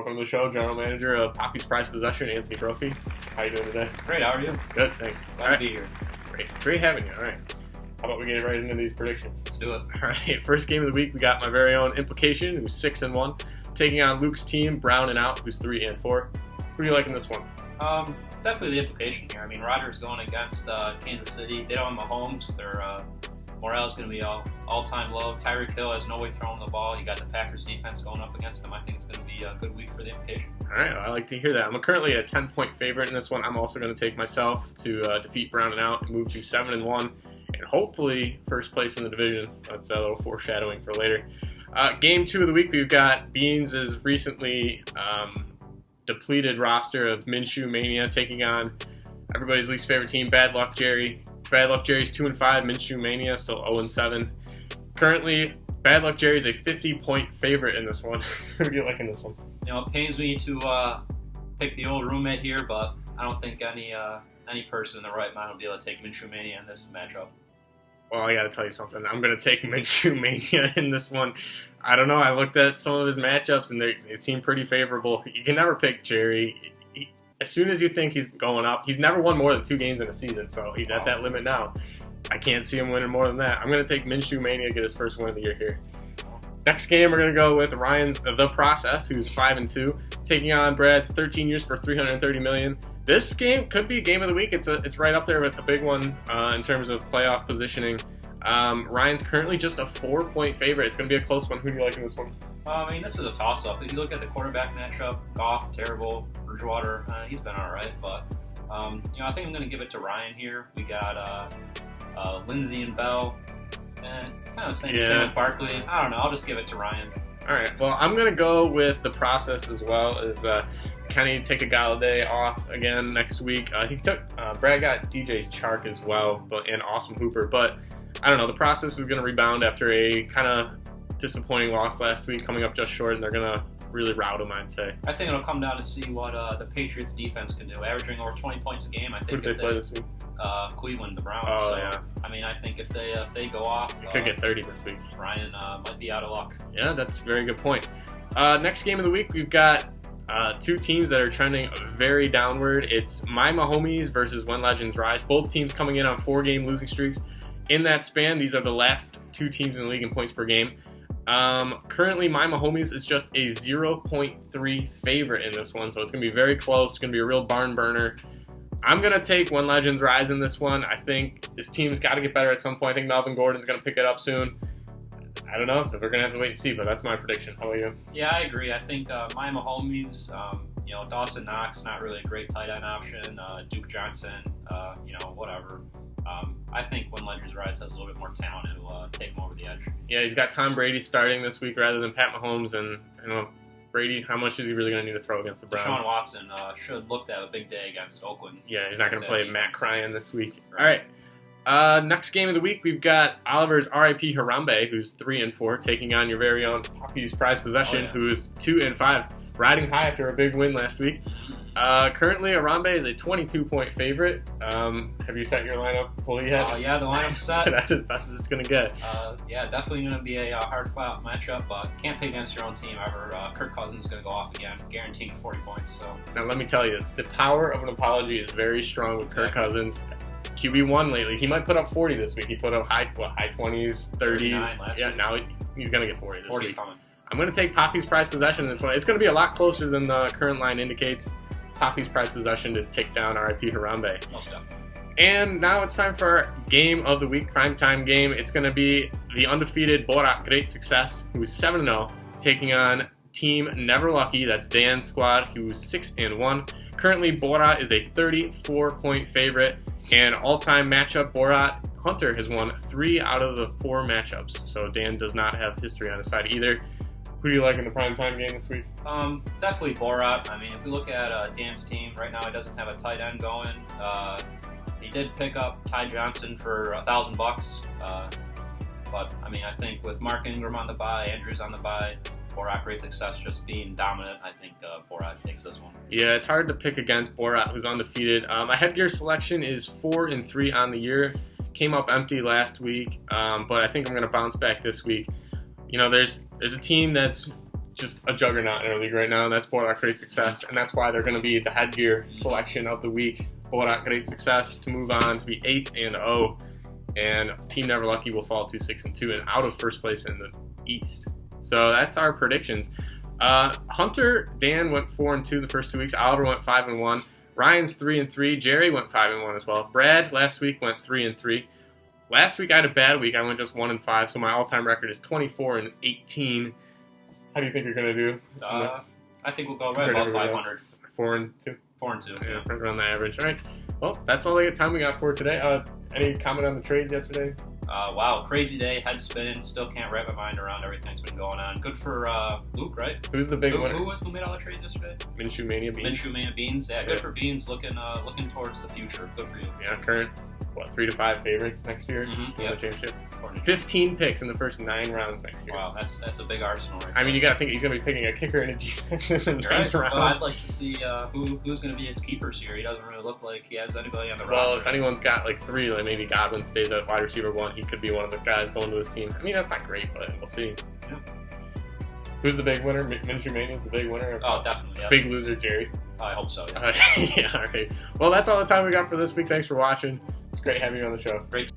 Welcome to the show, General Manager of Poppy's Prize Possession, Anthony Brophy. How you doing today? Great, how are you? Good, thanks. Glad to be here. Great having you. All right. How about we get right into these predictions? Let's do it. All right, first game of the week, we got my very own Implication, who's 6-1, taking on Luke's team, Brown and Out, who's 3-4. Who do you like in this one? Definitely the Implication here. I mean, Rodgers going against Kansas City. They don't have Mahomes. Their morale is going to be all-time low. Tyreek Hill has no way throwing the ball. You got the Packers defense going up against them. I think it's going to be a good week for the Implication. All right, I like to hear that. I'm currently a 10-point favorite in this one. I'm also going to take myself to defeat Brown and Out and move to 7-1. And hopefully first place in the division. That's a little foreshadowing for later. Game 2 of the week, we've got Beans' recently depleted roster of Minshew Mania taking on everybody's least favorite team, Bad Luck Jerry. Bad Luck Jerry's 2-5, Minshew Mania still 0-7. Currently, Bad Luck Jerry's a 50-point favorite in this one. Who do you like in this one? You know, it pains me to pick the old roommate here, but I don't think any person in the right mind will be able to take Minshew Mania in this matchup. Well, I got to tell you something. I'm going to take Minshew Mania in this one. I don't know. I looked at some of his matchups, and they seem pretty favorable. You can never pick Jerry. As soon as you think he's going up, he's never won more than 2 games in a season, so he's at that limit now. I can't see him winning more than that. I'm going to take Minshew Mania to get his first win of the year here. Next game, we're going to go with Ryan's The Process, who's 5-2, taking on Brad's 13 years for $330 million. This game could be game of the week. It's right up there with the big one in terms of playoff positioning. Ryan's currently just a 4-point favorite. It's going to be a close one. Who do you like in this one? I mean, this is a toss-up. If you look at the quarterback matchup, Goff, terrible. Bridgewater, he's been all right. But, I think I'm going to give it to Ryan here. We got Lindsey and Bell. And kind of same with Barkley. I don't know. I'll just give it to Ryan. All right. Well, I'm going to go with The Process as well as Kenny take a Galladay off again next week. Brad got DJ Chark as well, and Awesome Hooper. But I don't know. The Process is going to rebound after a kind of disappointing loss last week, coming up just short, and they're going to really rout them, I'd say. I think it'll come down to see what the Patriots defense can do. Averaging over 20 points a game, I think. Who did they play this week? Cleveland, the Browns. Oh, so, yeah. I mean, I think if they go off, They could get 30 this week. Ryan might be out of luck. Yeah, that's a very good point. Next game of the week, we've got 2 teams that are trending very downward. It's My Mahomies versus When Legends Rise. Both teams coming in on 4-game losing streaks. In that span, these are the last 2 teams in the league in points per game. Currently, My Mahomies is just a 0.3 favorite in this one, so it's going to be very close. It's going to be a real barn burner. I'm going to take When Legends Rise in this one. I think this team's got to get better at some point. I think Melvin Gordon's going to pick it up soon. I don't know. We're going to have to wait and see, but that's my prediction. How about you? Yeah, I agree. I think my Mahomes, Dawson Knox, not really a great tight end option. Duke Johnson, whatever. I think When Legends Rise has a little bit more talent and will take him over the edge. Yeah, he's got Tom Brady starting this week rather than Pat Mahomes, and Brady, how much is he really going to need to throw against the Browns? Deshaun Watson should look to have a big day against Oakland. Yeah, he's not going to play Matt Cryan this week. Right. All right. Next game of the week, we've got Oliver's R.I.P. Harambe, who's 3-4, taking on your very own Poppy's Prize Possession, who is 2-5, riding high after a big win last week. Currently, Harambe is a 22-point favorite. Have you set your lineup fully yet? Yeah, the lineup's set. That's as best as it's going to get. Yeah, definitely going to be a hard-fought matchup, but can't pick against your own team ever. Kirk Cousins is going to go off again, guaranteeing 40 points. So now, let me tell you, the power of an apology is very strong with Kirk Cousins. QB1 lately. He might put up 40 this week. He put up high 20s, 30s. Yeah, now he's going to get 40 this 40's week. Coming. I'm going to take Poppy's Prize Possession in this one. It's going to be a lot closer than the current line indicates. Poppy's Prize Possession to take down R.I.P. Harambe. Most definitely. And now it's time for our game of the week, primetime game. It's going to be the undefeated Borat Great Success, who's 7-0, taking on Team Never Lucky. That's Dan's squad, who's 6-1. Currently, Borat is a 34-point favorite, and all-time matchup, Borat Hunter has won 3 out of the 4 matchups. So Dan does not have history on his side either. Who do you like in the primetime game this week? Definitely Borat. I mean, if we look at Dan's team, right now he doesn't have a tight end going. He did pick up Ty Johnson for $1,000. But, I mean, I think with Mark Ingram on the bye, Andrews on the bye, Borat Great Success just being dominant, I think Borat takes this one. Yeah, it's hard to pick against Borat, who's undefeated. My headgear selection is 4-3 on the year. Came up empty last week, but I think I'm going to bounce back this week. There's a team that's just a juggernaut in our league right now, and that's Borat Great Success, and that's why they're going to be the headgear selection of the week. Borat Great Success to move on to be 8-0, and Team Never Lucky will fall to 6-2 and out of first place in the East. So that's our predictions. Hunter, Dan went 4-2 the first 2 weeks. Oliver went 5-1. Ryan's 3-3. Jerry went 5-1 as well. Brad last week went 3-3. Last week I had a bad week. I went just 1-5, so my all-time record is 24-18. How do you think you're going to do? I think we'll go right about 500. 4-2? 4-2. Yeah, right around the average. All right. Well, that's all the time we got for today. Any comment on the trades yesterday? Wow, crazy day, head spinning, still can't wrap my mind around everything that's been going on. Good for Luke, right? Who's the big winner? Who made all the trades yesterday? Minshew Mania Beans. Minshew Mania Beans, yeah, good for Beans, looking towards the future. Good for you. Yeah, current, 3 to 5 favorites next year in the championship. 15 picks in the first 9 rounds next year. Wow, that's a big arsenal right I mean, you got to think he's going to be picking a kicker and a defensive in the 9th round. Well, I'd like to see who's going to be his keepers here. He doesn't really look like he has anybody on the roster. Well, if anyone's got like 3, like maybe Godwin stays at wide receiver 1, he could be one of the guys going to his team. I mean, that's not great, but we'll see. Yeah. Who's the big winner? Minshew Mania is the big winner? Oh, definitely. Yeah. Big loser, Jerry. I hope so, yes. Yeah, all right. Well, that's all the time we got for this week. Thanks for watching. It's great having you on the show. Great